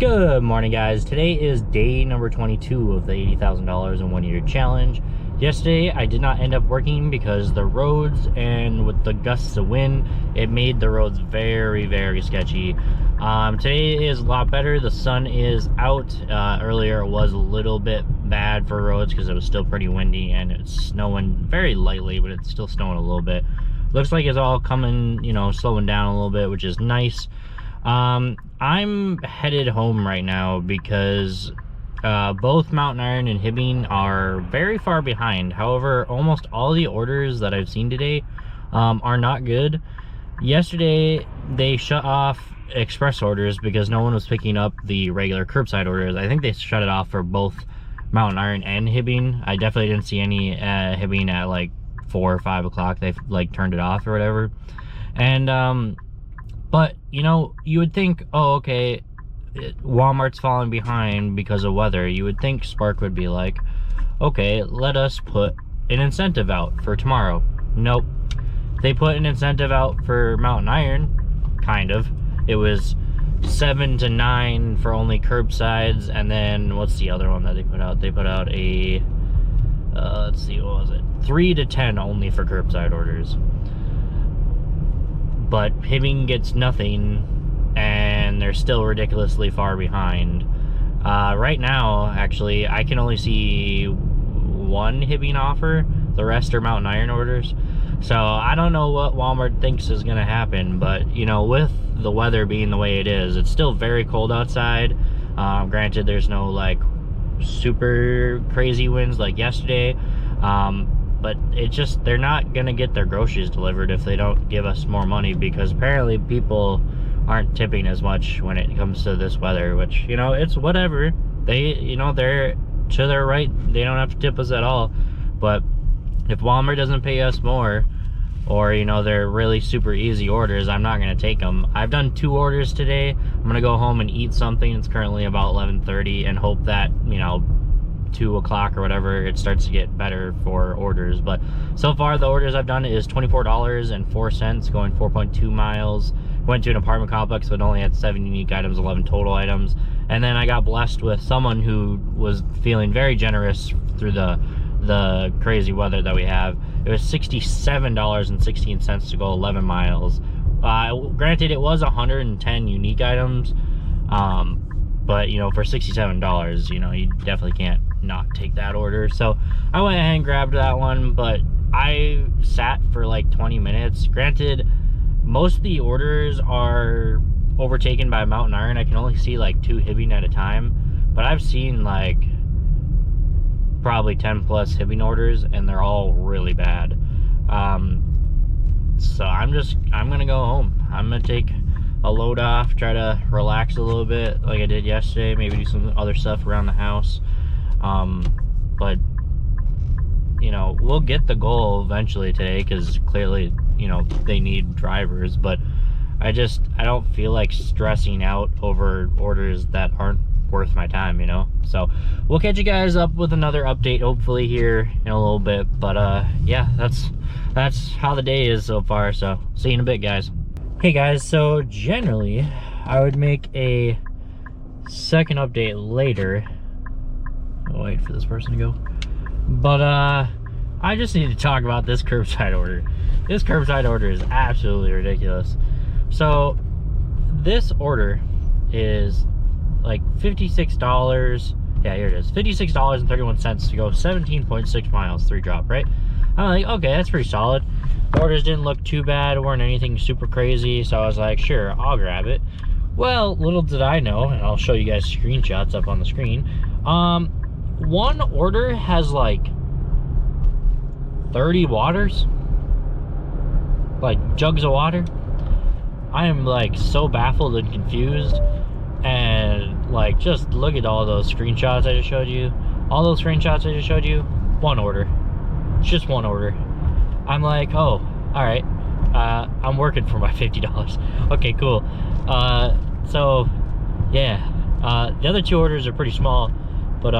Good morning, guys. Today is day number 22 of the $80,000 in 1 year challenge. Yesterday I did not end up working because the roads, and with the gusts of wind, it made the roads very sketchy. Today is a lot better. The sun is out. Earlier it was a little bit bad for roads because it was still pretty windy and it's snowing very lightly, but it's still snowing a little bit. Looks like it's all coming, slowing down a little bit, which is nice. I'm headed home right now because both Mountain Iron and Hibbing are very far behind. However, almost all the orders that I've seen today are not good. Yesterday they shut off express orders because no one was picking up the regular curbside orders. I think they shut it off for both Mountain Iron and Hibbing. I definitely didn't see any Hibbing at like 4 or 5 o'clock. They've like turned it off or whatever. And but you would think, oh, okay, Walmart's falling behind because of weather. You would think Spark would be like, okay, let us put an incentive out for tomorrow. Nope. They put an incentive out for Mountain Iron, kind of. It was 7 to 9 for only curbsides, and then what's the other one that they put out? They put out a, let's see, what was it? 3 to 10 only for curbside orders. But Hibbing gets nothing, and they're still ridiculously far behind. Right now, actually, I can only see one Hibbing offer. The rest are Mountain Iron orders. So I don't know what Walmart thinks is going to happen, but with the weather being the way it is, it's still very cold outside. Granted, there's no like super crazy winds like yesterday. But it's just, they're not gonna get their groceries delivered if they don't give us more money, because apparently people aren't tipping as much when it comes to this weather, which, it's whatever. They, they're to their right. They don't have to tip us at all. But if Walmart doesn't pay us more, or, they're really super easy orders, I'm not gonna take them. I've done 2 orders today. I'm gonna go home and eat something. It's currently about 11:30 and hope that, 2 o'clock or whatever, it starts to get better for orders. But so far the orders I've done is $24.04, going 4.2 miles. Went to an apartment complex but only had 7 unique items, 11 total items. And then I got blessed with someone who was feeling very generous through the crazy weather that we have. It was $67.16 to go 11 miles. Granted, it was 110 unique items, but for $67, you definitely can't not take that order. So I went ahead and grabbed that one, but I sat for like 20 minutes. Granted, most of the orders are overtaken by Mountain Iron. I can only see like 2 Hibbing at a time, but I've seen like probably 10 plus Hibbing orders, and they're all really bad. So I'm gonna go home. I'm gonna take a load off, try to relax a little bit like I did yesterday, maybe do some other stuff around the house. But we'll get the goal eventually today, because clearly they need drivers. But I don't feel like stressing out over orders that aren't worth my time. So we'll catch you guys up with another update hopefully here in a little bit. But yeah, that's how the day is so far. So see you in a bit, guys. Hey guys, so generally I would make a second update later. I'll wait for this person to go. But I just need to talk about this curbside order. This curbside order is absolutely ridiculous. So this order is like $56. Yeah, here it is. $56.31 to go 17.6 miles, 3 drop, right? I'm like, okay, that's pretty solid. The orders didn't look too bad, weren't anything super crazy, so I was like, sure, I'll grab it. Well, little did I know, and I'll show you guys screenshots up on the screen. One order has like 30 waters, like jugs of water. I am like so baffled and confused, and like, just look at all those screenshots I just showed you. All those screenshots I just showed you, one order. It's just one order. I'm like, oh, all right. I'm working for my $50. Okay, cool. So yeah, the other 2 orders are pretty small, but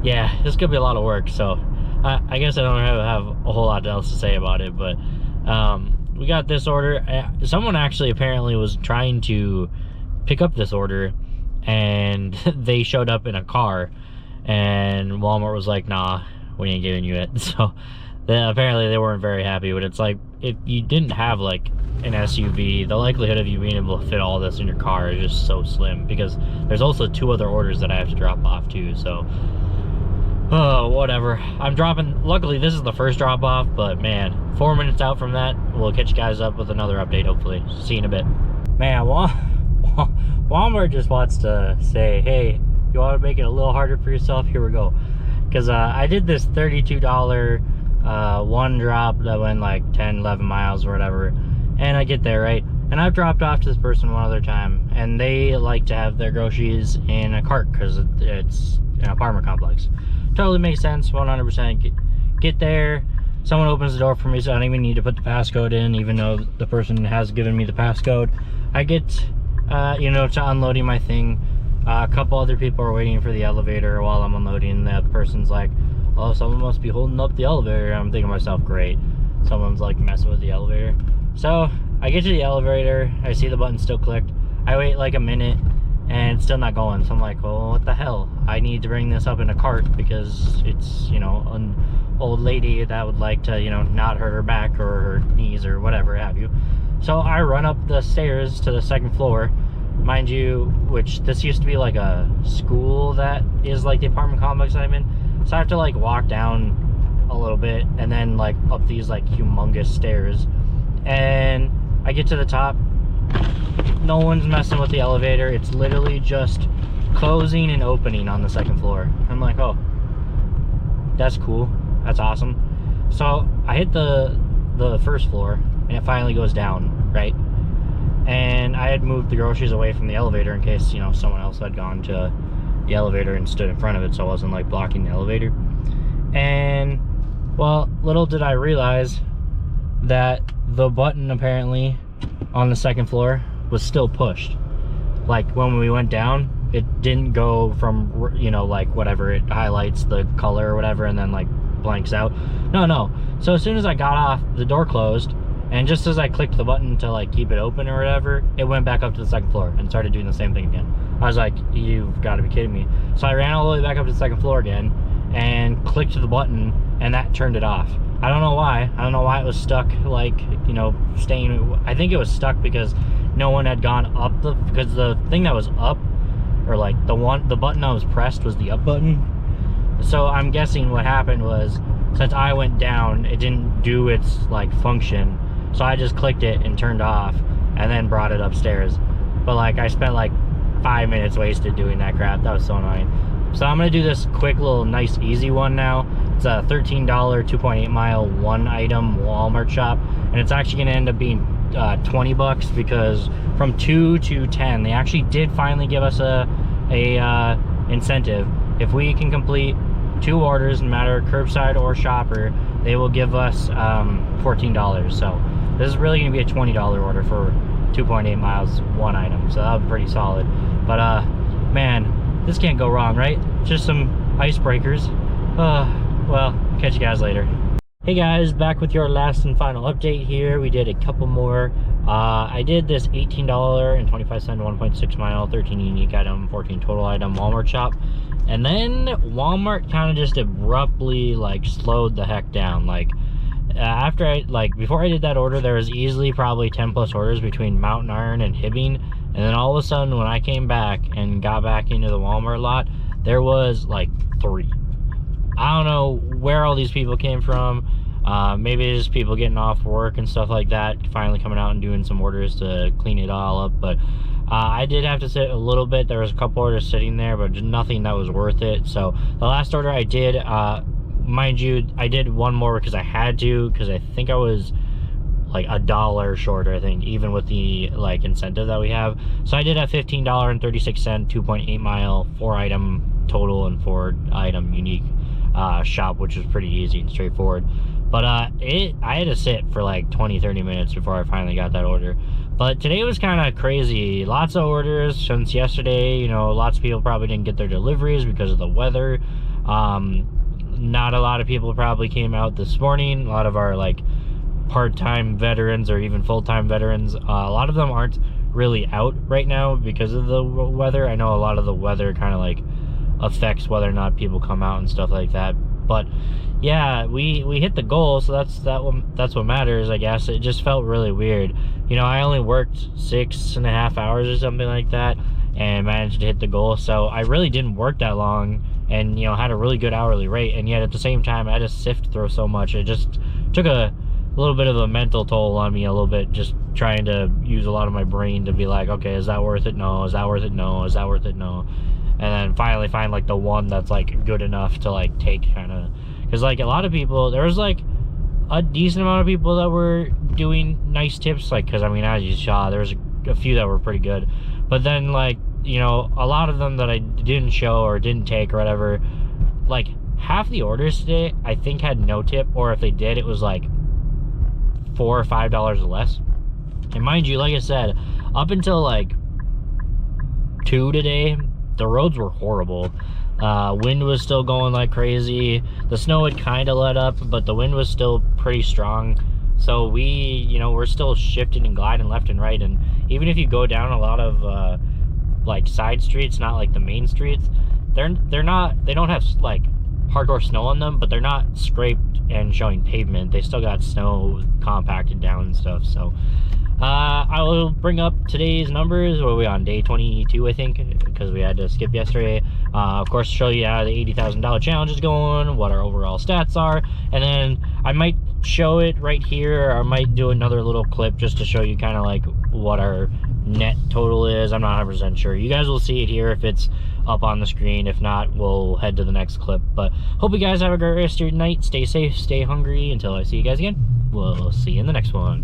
yeah, this could be a lot of work. So I guess I don't have a whole lot else to say about it, but we got this order. Someone actually apparently was trying to pick up this order, and they showed up in a car, and Walmart was like, nah, we ain't giving you it. So apparently they weren't very happy. But it's like, if you didn't have like an SUV, the likelihood of you being able to fit all this in your car is just so slim, because there's also 2 other orders that I have to drop off too. So oh, whatever. I'm dropping, luckily this is the first drop off, but man, 4 minutes out from that, we'll catch you guys up with another update, hopefully. See you in a bit. Man, Walmart just wants to say, hey, you want to make it a little harder for yourself? Here we go. Because I did this $32 one drop that went like 10, 11 miles or whatever, and I get there, right? And I've dropped off to this person one other time, and they like to have their groceries in a cart because it's an apartment complex. Totally makes sense, 100%. Get there, someone opens the door for me, so I don't even need to put the passcode in, even though the person has given me the passcode. I get, you know, to unloading my thing. A couple other people are waiting for the elevator while I'm unloading. That person's like, oh, someone must be holding up the elevator. I'm thinking to myself, great, someone's like messing with the elevator. So I get to the elevator, I see the button still clicked. I wait like a minute and it's still not going. So I'm like, well, what the hell? I need to bring this up in a cart because it's, you know, an old lady that would like to, you know, not hurt her back or her knees or whatever have you. So I run up the stairs to the 2nd floor, mind you, which this used to be like a school that is like the apartment complex I'm in. So I have to like walk down a little bit and then like up these like humongous stairs. And I get to the top. No one's messing with the elevator. It's literally just closing and opening on the 2nd floor. I'm like, oh, that's cool. That's awesome. So I hit the 1st floor and it finally goes down, right? And I had moved the groceries away from the elevator in case, you know, someone else had gone to the elevator and stood in front of it, so I wasn't like blocking the elevator. And well, little did I realize that the button apparently on the 2nd floor was still pushed. Like when we went down, it didn't go from, you know, like whatever, it highlights the color or whatever and then like blanks out. No. So as soon as I got off, the door closed, and just as I clicked the button to like keep it open or whatever, it went back up to the 2nd floor and started doing the same thing again. I was like, you've got to be kidding me. So I ran all the way back up to the 2nd floor again and clicked the button, and that turned it off. I don't know why. I don't know why it was stuck, like, you know, staying. I think it was stuck because no one had gone up because the thing that was up, or like the button that was pressed was the up button. So I'm guessing what happened was, since I went down, it didn't do its like function. So I just clicked it and turned off and then brought it upstairs. But like I spent like 5 minutes wasted doing that crap. That was so annoying. So I'm gonna do this quick little nice easy one now. It's a $13 2.8 mile one item Walmart shop, and it's actually gonna end up being 20 bucks because from 2 to 10 they actually did finally give us a incentive. If we can complete 2 orders, no matter curbside or shopper, they will give us $14. So this is really gonna be a $20 order for 2.8 miles one item, so that'll be pretty solid. But man, this can't go wrong, right? Just some icebreakers. Well, catch you guys later. Hey guys, back with your last and final update here. We did a couple more. I did this $18.25 1.6 mile 13 unique item 14 total item Walmart shop, and then Walmart kind of just abruptly like slowed the heck down. Like after before I did that order, there was easily probably 10 plus orders between Mountain Iron and Hibbing, and then all of a sudden when I came back and got back into the Walmart lot, there was like 3. I don't know where all these people came from. Maybe it's just people getting off work and stuff like that, finally coming out and doing some orders to clean it all up. But I did have to sit a little bit. There was a couple orders sitting there, but nothing that was worth it. So the last order I did, mind you, I did one more because I had to, because I think I was like $1 short, I think, even with the like incentive that we have. So I did a $15.36 2.8 mile 4 item total and 4 item unique shop, which was pretty easy and straightforward. But I had to sit for like 20-30 minutes before I finally got that order. But today was kind of crazy. Lots of orders since yesterday. You know, lots of people probably didn't get their deliveries because of the weather. Not a lot of people probably came out this morning. A lot of our like part-time veterans or even full-time veterans, a lot of them aren't really out right now because of the weather. I know a lot of the weather kind of like affects whether or not people come out and stuff like that. But yeah, we hit the goal, so that's what matters, I guess. It just felt really weird. You know, I only worked 6.5 hours or something like that and managed to hit the goal. So I really didn't work that long and, you know, had a really good hourly rate. And yet at the same time, I had to sift through so much. It just took a little bit of a mental toll on me, a little bit, just trying to use a lot of my brain to be like, okay, is that worth it? No. Is that worth it? No. Is that worth it? No. And then finally find like the one that's like good enough to like take, kind of, because like a lot of people, there was like a decent amount of people that were doing nice tips, like, because I mean, as you saw, there was a few that were pretty good, but then like, you know, a lot of them that I didn't show or didn't take or whatever, like half the orders today I think had no tip, or if they did, it was like $4 or $5 less. And mind you, like I said, up until like 2 today, the roads were horrible. Wind was still going like crazy. The snow had kind of let up, but the wind was still pretty strong. So we, you know, we're still shifting and gliding left and right. And even if you go down a lot of like side streets, not like the main streets, they don't have like hardcore snow on them, but they're not scraped and showing pavement. They still got snow compacted down and stuff. So I will bring up today's numbers. What are we on, day 22, I think, because we had to skip yesterday. Of course, show you how the $80,000 challenge is going, what our overall stats are, and then I might show it right here, or I might do another little clip just to show you kind of like what our net total is. I'm not 100% sure. You guys will see it here if it's up on the screen. If not, we'll head to the next clip. But hope you guys have a great rest of your night. Stay safe, stay hungry. Until I see you guys again, we'll see you in the next one.